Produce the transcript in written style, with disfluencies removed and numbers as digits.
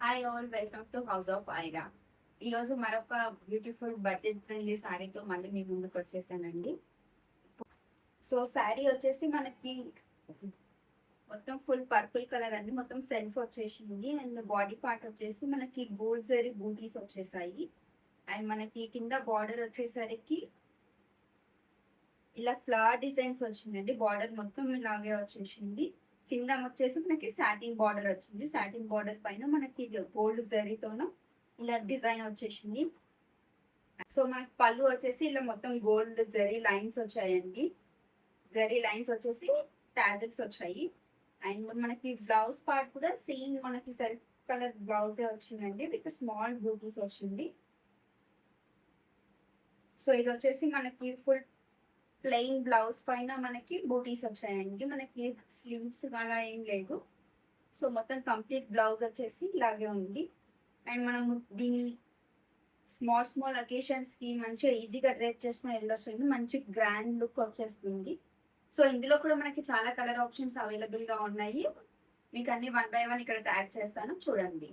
Hi all, welcome to house of Aira. ఈరోజు మరొక beautiful budget friendly శారీతో మళ్ళీ మీ ముందుకు వచ్చేసానండి. సో శారీ వచ్చేసి మనకి మొత్తం ఫుల్ పర్పుల్ కలర్ అండి. మొత్తం సెల్ఫ్ వచ్చేసింది అండ్ బాడీ పార్ట్ వచ్చేసి మనకి గోల్డ్ జరీ బూటీస్ వచ్చేసాయి. అండ్ మనకి కింద బార్డర్ వచ్చేసరికి ఇలా ఫ్లవర్ డిజైన్స్ వచ్చిందండి. బార్డర్ మొత్తం ఇలాగే వచ్చేసింది. కింద వచ్చేసి మనకి సాటిన్ బార్డర్ వచ్చింది. సాటిన్ బార్డర్ పైన మనకి గోల్డ్ జరీతోన ఇలా డిజైన్ వచ్చేసింది. సో మనకి పళ్ళు వచ్చేసి ఇలా మొత్తం గోల్డ్ జరీ లైన్స్ వచ్చాయండి. జరీ లైన్స్ వచ్చేసి టాజిల్స్ వచ్చాయి. అండ్ మనకి బ్లౌజ్ పార్ట్ కూడా సేమ్ మనకి సెల్ఫ్ కలర్ బ్లౌజ్ వచ్చిందండి విత్ స్మాల్ బూటీస్ వచ్చింది. సో ఇది వచ్చేసి మనకి ఫుల్ ప్లెయిన్ బ్లౌజ్ పైన మనకి బూటీస్ వచ్చాయండి. మనకి స్లీవ్స్ అలా ఏం లేదు. సో మొత్తం కంప్లీట్ బ్లౌజ్ వచ్చేసి ఇలాగే ఉంది. అండ్ మనము దీన్ని స్మాల్ స్మాల్ అకేషన్స్కి మంచిగా ఈజీగా డ్రెస్ చేసుకుని వెళ్ళొస్తుంది. మంచి గ్రాండ్ లుక్ వచ్చేస్తుంది. సో ఇందులో కూడా మనకి చాలా కలర్ ఆప్షన్స్ అవైలబుల్గా ఉన్నాయి. మీకు అన్ని 1 by 1 ఇక్కడ ట్యాగ్ చేస్తాను, చూడండి.